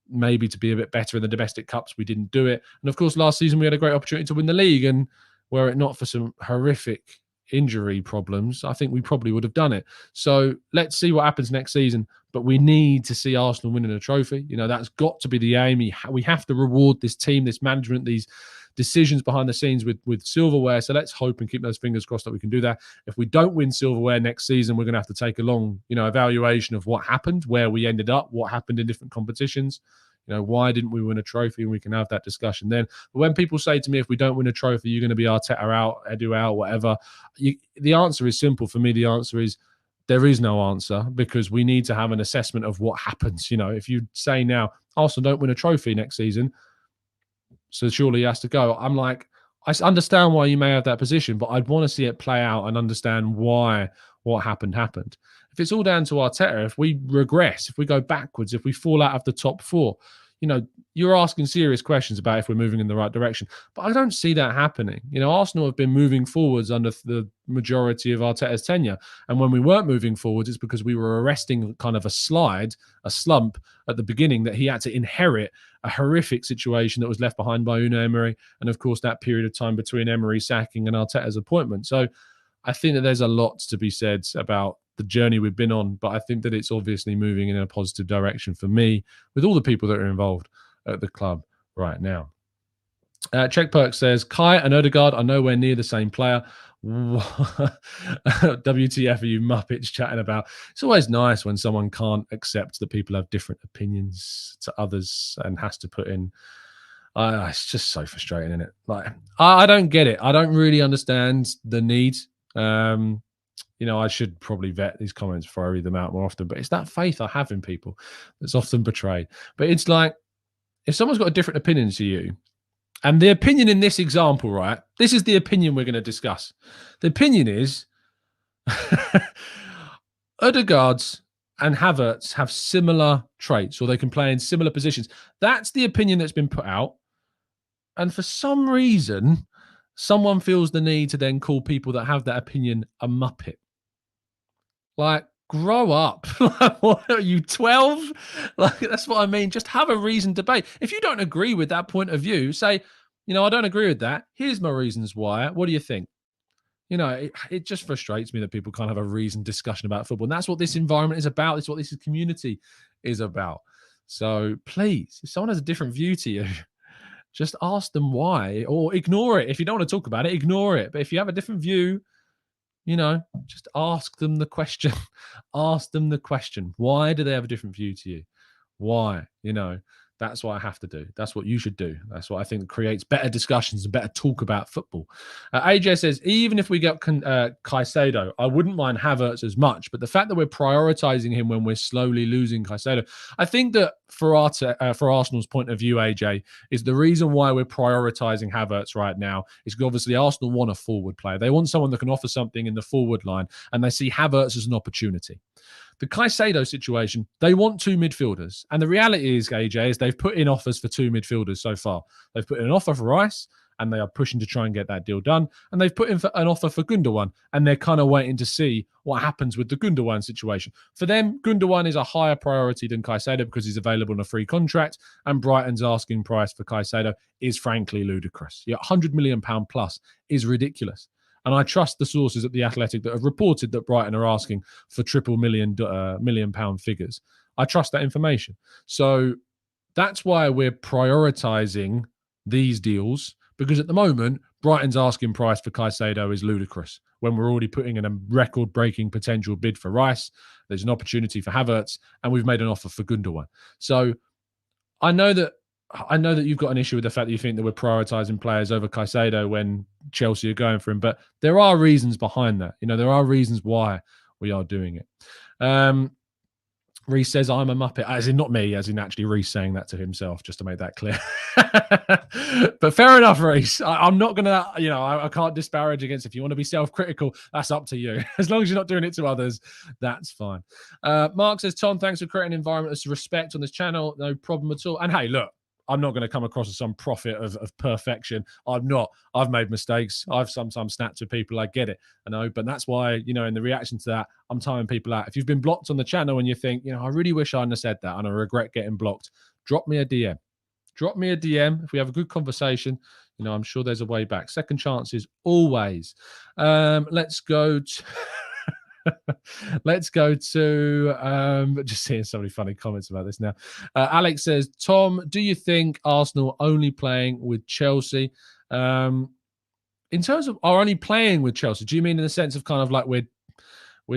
Maybe to be a bit better in the domestic cups, we didn't do it. And of course, last season we had a great opportunity to win the league, and were it not for some horrific injury problems, I think we probably would have done it. So let's see what happens next season. But we need to see Arsenal winning a trophy. You know, that's got to be the aim. We have to reward this team, this management, these decisions behind the scenes with silverware. So let's hope and keep those fingers crossed that we can do that. If we don't win silverware next season, we're going to have to take a long, evaluation of what happened, where we ended up, what happened in different competitions. You know, why didn't we win a trophy? And we can have that discussion then. But when people say to me, if we don't win a trophy, you're going to be Arteta out, Edu out, whatever. The answer is simple. For me, the answer is there is no answer, because we need to have an assessment of what happens. You know, if you say now, Arsenal don't win a trophy next season, so surely he has to go. I'm like, I understand why you may have that position, but I'd want to see it play out and understand why what happened. If it's all down to Arteta, if we regress, if we go backwards, if we fall out of the top four, you're asking serious questions about if we're moving in the right direction. But I don't see that happening. Arsenal have been moving forwards under the majority of Arteta's tenure. And when we weren't moving forwards, it's because we were arresting kind of a slump at the beginning that he had to inherit, a horrific situation that was left behind by Unai Emery. And of course, that period of time between Emery sacking and Arteta's appointment. So I think that there's a lot to be said about the journey we've been on, but I think that it's obviously moving in a positive direction for me with all the people that are involved at the club right now. Czech Perk says, Kai and Ødegaard are nowhere near the same player. WTF are you Muppets chatting about? It's always nice when someone can't accept that people have different opinions to others and has to put in. It's just so frustrating, isn't it? Like, I don't get it. I don't really understand the need. I should probably vet these comments before I read them out more often, but it's that faith I have in people that's often betrayed. But it's like, if someone's got a different opinion to you, and the opinion in this example, right? This is the opinion we're going to discuss. The opinion is Ødegaard and Havertz have similar traits, or they can play in similar positions. That's the opinion that's been put out. And for some reason, someone feels the need to then call people that have that opinion a Muppet. Like, grow up. What are you, 12? Like, that's what I mean. Just have a reasoned debate. If you don't agree with that point of view, say, I don't agree with that. Here's my reasons why. What do you think? It just frustrates me that people can't have a reasoned discussion about football. And that's what this environment is about. It's what this community is about. So please, if someone has a different view to you, Just ask them why, or ignore it. If you don't want to talk about it, ignore it. But if you have a different view, just ask them the question. Ask them the question. Why do they have a different view to you? Why? That's what I have to do. That's what you should do. That's what I think creates better discussions and better talk about football. AJ says, even if we get Caicedo, I wouldn't mind Havertz as much, but the fact that we're prioritizing him when we're slowly losing Caicedo, I think that for Arsenal's point of view, AJ, is the reason why we're prioritizing Havertz right now is because obviously Arsenal want a forward player. They want someone that can offer something in the forward line, and they see Havertz as an opportunity. The Caicedo situation, they want two midfielders. And the reality is, AJ, is they've put in offers for two midfielders so far. They've put in an offer for Rice, and they are pushing to try and get that deal done. And they've put in an offer for Gundogan, and they're kind of waiting to see what happens with the Gundogan situation. For them, Gundogan is a higher priority than Caicedo because he's available on a free contract, and Brighton's asking price for Caicedo is frankly ludicrous. £100 million plus is ridiculous. And I trust the sources at The Athletic that have reported that Brighton are asking for triple million pound figures. I trust that information. So that's why we're prioritizing these deals, because at the moment, Brighton's asking price for Caicedo is ludicrous. When we're already putting in a record-breaking potential bid for Rice, there's an opportunity for Havertz, and we've made an offer for Gundogan. So I know that you've got an issue with the fact that you think that we're prioritising players over Caicedo when Chelsea are going for him, but there are reasons behind that. There are reasons why we are doing it. Reece says, I'm a Muppet. As in, not me, as in actually Reece saying that to himself, just to make that clear. But fair enough, Reece. I'm not going to, I can't disparage against. If you want to be self-critical, that's up to you. As long as you're not doing it to others, that's fine. Mark says, Tom, thanks for creating an environment of respect on this channel. No problem at all. And hey, look, I'm not going to come across as some prophet of perfection. I'm not. I've made mistakes. I've sometimes snapped at people. I get it. I know. But that's why, in the reaction to that, I'm timing people out. If you've been blocked on the channel and you think, I really wish I hadn't have said that and I regret getting blocked, drop me a DM. Drop me a DM. If we have a good conversation, I'm sure there's a way back. Second chances always. Let's go to... Let's go to just seeing so many funny comments about this now. Alex says, Tom, do you think Arsenal only playing with Chelsea? In terms of are only playing with Chelsea, do you mean in the sense of kind of like we're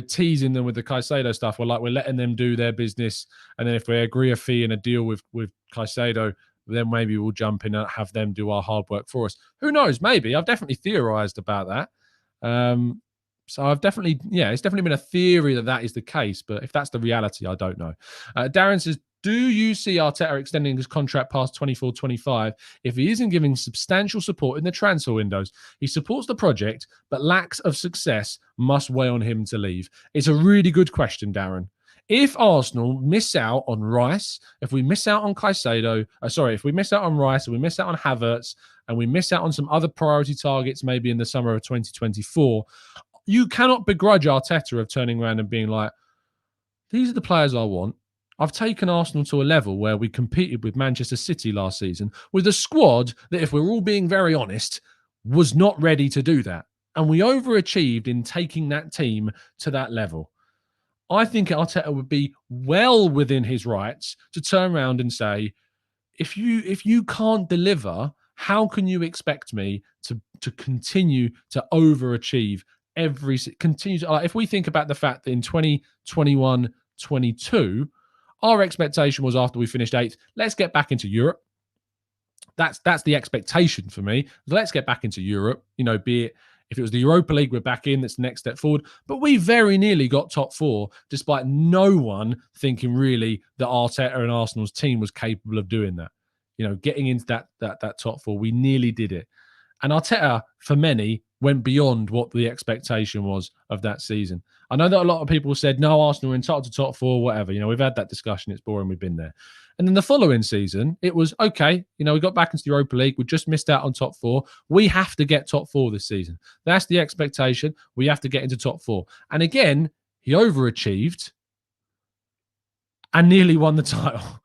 teasing them with the Caicedo stuff, or like we're letting them do their business, and then if we agree a fee and a deal with Caicedo, then maybe we'll jump in and have them do our hard work for us? Who knows? Maybe. I've definitely theorized about that. So I've definitely, it's definitely been a theory that is the case. But if that's the reality, I don't know. Darren says, do you see Arteta extending his contract past 24-25 if he isn't giving substantial support in the transfer windows? He supports the project, but lacks of success must weigh on him to leave. It's a really good question, Darren. If Arsenal miss out on Rice, if we miss out on Caicedo, if we miss out on Rice and we miss out on Havertz and we miss out on some other priority targets maybe in the summer of 2024, you cannot begrudge Arteta of turning around and being like, these are the players I want. I've taken Arsenal to a level where we competed with Manchester City last season with a squad that, if we're all being very honest, was not ready to do that. And we overachieved in taking that team to that level. I think Arteta would be well within his rights to turn around and say, if you can't deliver, how can you expect me to continue to overachieve if we think about the fact that in 2021-22, our expectation was after we finished 8th, let's get back into Europe. That's the expectation for me. Let's get back into Europe, be it if it was the Europa League, we're back in. That's the next step forward. But we very nearly got top 4, despite no one thinking really that Arteta and Arsenal's team was capable of doing that. Getting into that top 4, we nearly did it. And Arteta, for many, went beyond what the expectation was of that season. I know that a lot of people said, no, Arsenal are entitled to top 4, whatever. We've had that discussion. It's boring. We've been there. And then the following season, it was, okay, we got back into the Europa League. We just missed out on top 4. We have to get top 4 this season. That's the expectation. We have to get into top 4. And again, he overachieved and nearly won the title.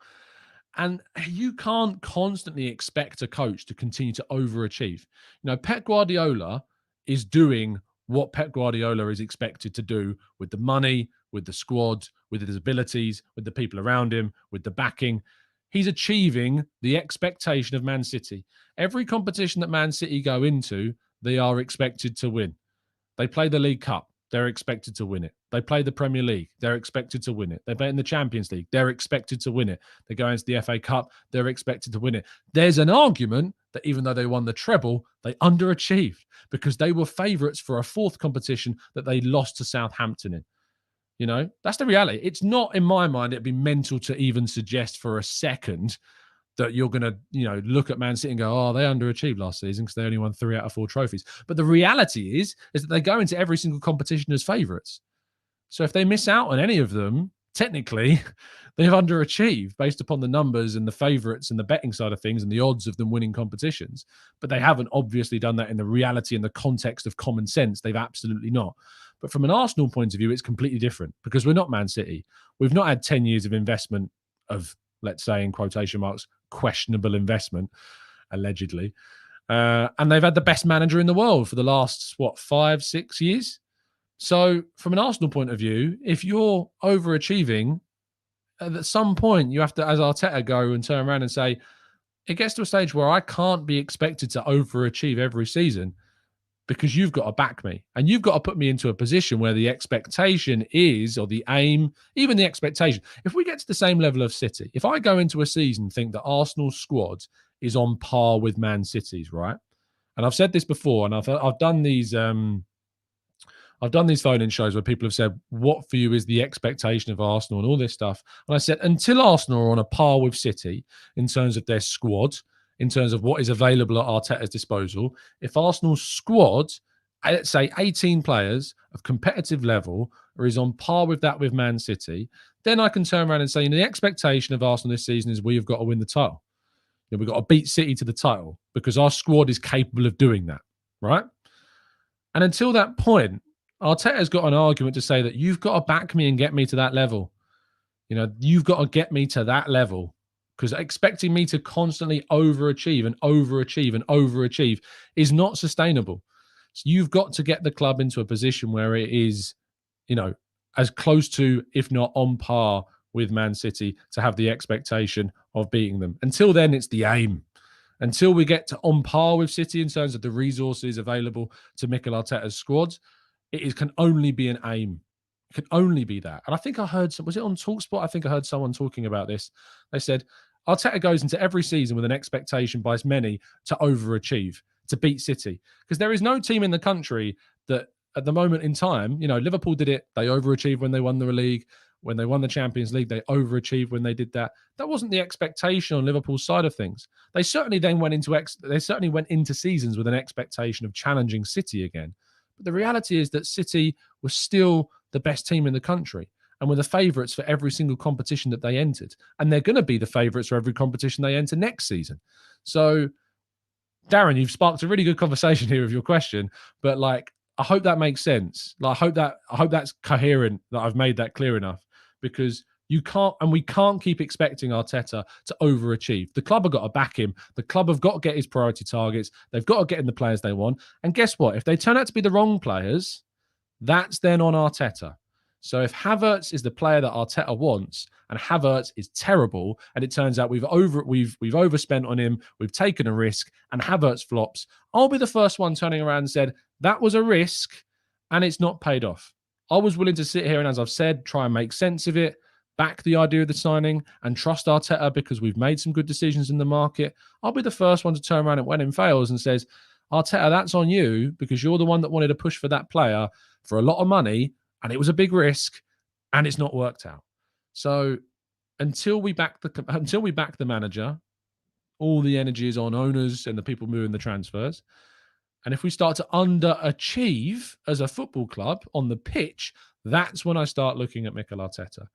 And you can't constantly expect a coach to continue to overachieve. Pep Guardiola is doing what Pep Guardiola is expected to do with the money, with the squad, with his abilities, with the people around him, with the backing. he's achieving the expectation of Man City. Every competition that Man City go into, they are expected to win. They play the League Cup. They're expected to win it. They play the Premier League. They're expected to win it. They play in the Champions League. They're expected to win it. They go into the FA Cup. They're expected to win it. There's an argument that even though they won the treble, they underachieved because they were favourites for a fourth competition that they lost to Southampton in. You know, that's the reality. It's not, in my mind, it'd be mental to even suggest for a second that you're going to, look at Man City and go, oh, they underachieved last season because they only won 3 out of 4 trophies. But the reality is that they go into every single competition as favourites. So if they miss out on any of them, technically, they've underachieved based upon the numbers and the favourites and the betting side of things and the odds of them winning competitions. But they haven't obviously done that in the reality and the context of common sense. They've absolutely not. But from an Arsenal point of view, it's completely different because we're not Man City. We've not had 10 years of investment of, let's say, in quotation marks, questionable investment, allegedly. And they've had the best manager in the world for the last, 5-6 years? So from an Arsenal point of view, if you're overachieving, at some point you have to, as Arteta, go and turn around and say, it gets to a stage where I can't be expected to overachieve every season because you've got to back me and you've got to put me into a position where the expectation is, or the aim, even the expectation. If we get to the same level of City, if I go into a season and think that Arsenal's squad is on par with Man City's, right? And I've said this before, and I've done these phone-in shows where people have said, what for you is the expectation of Arsenal and all this stuff? And I said, until Arsenal are on a par with City in terms of their squad, in terms of what is available at Arteta's disposal, if Arsenal's squad, let's say 18 players of competitive level, is on par with that with Man City, then I can turn around and say, the expectation of Arsenal this season is we've got to win the title. We've got to beat City to the title because our squad is capable of doing that, right? And until that point, Arteta's got an argument to say that you've got to back me and get me to that level. You've got to get me to that level because expecting me to constantly overachieve and overachieve and overachieve is not sustainable. So you've got to get the club into a position where it is, as close to, if not on par with Man City, to have the expectation of beating them. Until then, it's the aim. Until we get to on par with City in terms of the resources available to Mikel Arteta's squad, it can only be an aim. It can only be that. And I think I heard, was it on TalkSport? I think I heard someone talking about this. They said, Arteta goes into every season with an expectation by as many to overachieve, to beat City. Because there is no team in the country that at the moment in time, Liverpool did it. They overachieved when they won the league. When they won the Champions League, they overachieved when they did that. That wasn't the expectation on Liverpool's side of things. They certainly then went into seasons with an expectation of challenging City again. But the reality is that City was still the best team in the country and were the favourites for every single competition that they entered. And they're going to be the favourites for every competition they enter next season. So, Darren, you've sparked a really good conversation here with your question, but I hope that makes sense. I hope that's coherent, that I've made that clear enough, because we can't keep expecting Arteta to overachieve. The club have got to back him. The club have got to get his priority targets. They've got to get in the players they want. And guess what? If they turn out to be the wrong players, that's then on Arteta. So if Havertz is the player that Arteta wants, and Havertz is terrible, and it turns out we've overspent on him, we've taken a risk, and Havertz flops, I'll be the first one turning around and said, that was a risk, and it's not paid off. I was willing to sit here and, as I've said, try and make sense of it, back the idea of the signing, and trust Arteta because we've made some good decisions in the market. I'll be the first one to turn around when it fails and says, Arteta, that's on you because you're the one that wanted to push for that player for a lot of money, and it was a big risk, and it's not worked out. So until we back the manager, all the energy is on owners and the people moving the transfers. And if we start to underachieve as a football club on the pitch, that's when I start looking at Mikel Arteta.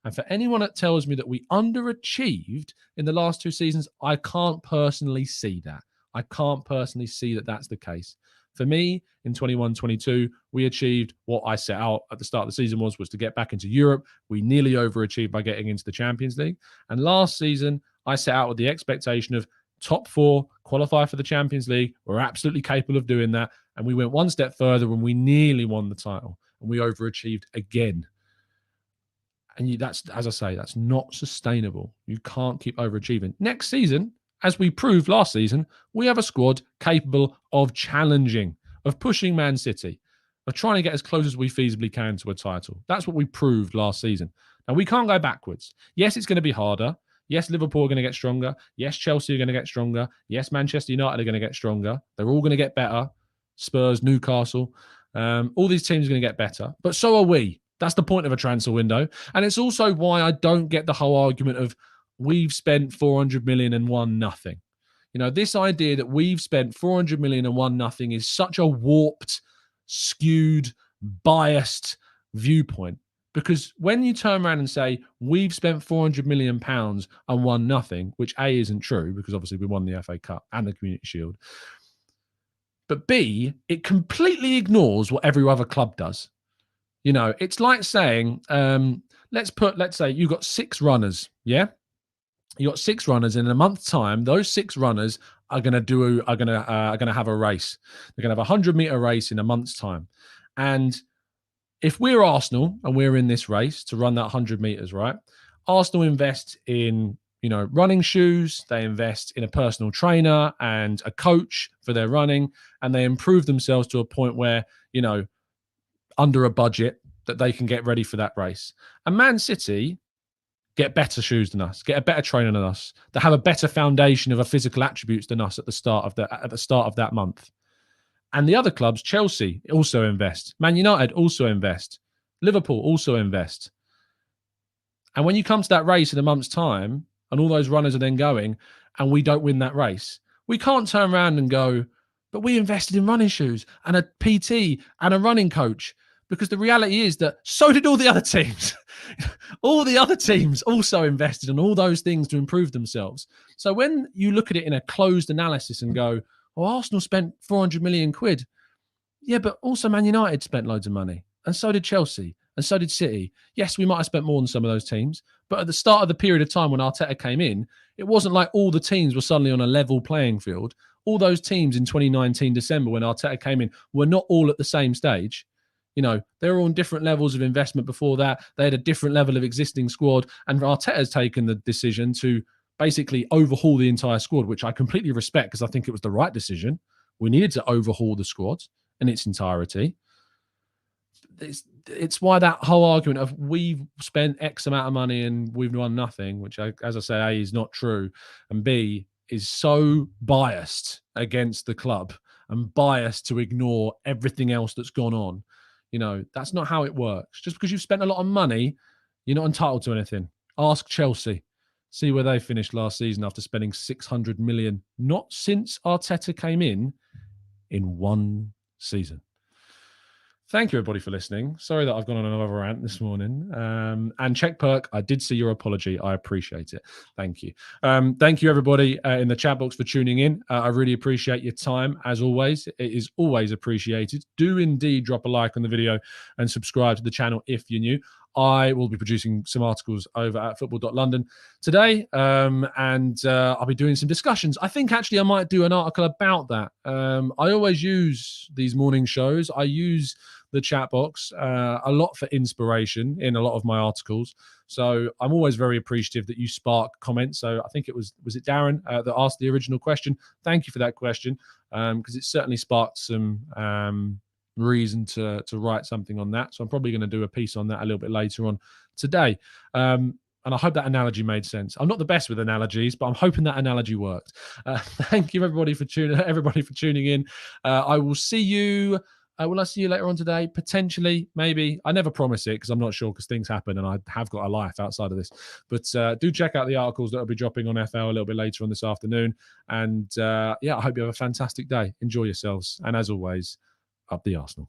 And for anyone that tells me that we underachieved in the last 2 seasons, I can't personally see that. I can't personally see that that's the case. For me, in 21-22, we achieved what I set out at the start of the season was to get back into Europe. We nearly overachieved by getting into the Champions League. And last season, I set out with the expectation of top 4, qualify for the Champions League. We're absolutely capable of doing that. And we went one step further when we nearly won the title. And we overachieved again. And that's, as I say, that's not sustainable. You can't keep overachieving. Next season, as we proved last season, we have a squad capable of challenging, of pushing Man City, of trying to get as close as we feasibly can to a title. That's what we proved last season. Now, we can't go backwards. Yes, it's going to be harder. Yes, Liverpool are going to get stronger. Yes, Chelsea are going to get stronger. Yes, Manchester United are going to get stronger. They're all going to get better. Spurs, Newcastle, all these teams are going to get better. But so are we. That's the point of a transfer window. And it's also why I don't get the whole argument of we've spent 400 million and won nothing. You know, this idea that we've spent 400 million and won nothing is such a warped, skewed, biased viewpoint. Because when you turn around and say, we've spent 400 million pounds and won nothing, which A, isn't true, because obviously we won the FA Cup and the Community Shield. But B, it completely ignores what every other club does. You know, it's like saying, let's say you've got 6 runners, yeah? You got 6 runners, and in a month's time, those 6 runners are gonna have a race. They're gonna have a 100-meter race in a month's time. And if we're Arsenal and we're in this race to run that 100 meters, right? Arsenal invest in, you know, running shoes, they invest in a personal trainer and a coach for their running, and they improve themselves to a point where, you know, under a budget that they can get ready for that race. And Man City get better shoes than us, get a better trainer than us, that have a better foundation of physical attributes than us at the start of that month. And the other clubs, Chelsea also invest, Man United also invest, Liverpool also invest. And when you come to that race in a month's time, and all those runners are then going, and we don't win that race, we can't turn around and go, but we invested in running shoes and a PT and a running coach. Because the reality is that so did all the other teams. All the other teams also invested in all those things to improve themselves. So when you look at it in a closed analysis and go, well, Arsenal spent 400 million quid. Yeah, but also Man United spent loads of money. And so did Chelsea. And so did City. Yes, we might have spent more than some of those teams. But at the start of the period of time when Arteta came in, it wasn't like all the teams were suddenly on a level playing field. All those teams in 2019 December when Arteta came in were not all at the same stage. You know, they were on different levels of investment before that. They had a different level of existing squad. And Arteta's taken the decision to basically overhaul the entire squad, which I completely respect because I think it was the right decision. We needed to overhaul the squad in its entirety. It's why that whole argument of we've spent X amount of money and we've won nothing, which, as I say, A, is not true, and B, is so biased against the club and biased to ignore everything else that's gone on. You know, that's not how it works. Just because you've spent a lot of money, you're not entitled to anything. Ask Chelsea. See where they finished last season after spending 600 million, not since Arteta came in one season. Thank you, everybody, for listening. Sorry that I've gone on another rant this morning. And Check Perk, I did see your apology. I appreciate it. Thank you. Thank you, everybody, in the chat box for tuning in. I really appreciate your time, as always. It is always appreciated. Do indeed drop a like on the video and subscribe to the channel if you're new. I will be producing some articles over at football.london today, and I'll be doing some discussions. I think actually I might do an article about that. I always use these morning shows. I use the chat box a lot for inspiration in a lot of my articles. So I'm always very appreciative that you spark comments. So I think was it Darren that asked the original question? Thank you for that question, because it certainly sparked some reason to write something on that. So I'm probably going to do a piece on that a little bit later on today. And I hope that analogy made sense. I'm not the best with analogies, but I'm hoping that analogy worked. Thank you, everybody, for tuning in. I will see you. Will I see you later on today? Potentially, maybe. I never promise it because I'm not sure, because things happen and I have got a life outside of this. But do check out the articles that will be dropping on FL a little bit later on this afternoon. And yeah, I hope you have a fantastic day. Enjoy yourselves. And as always, up the Arsenal.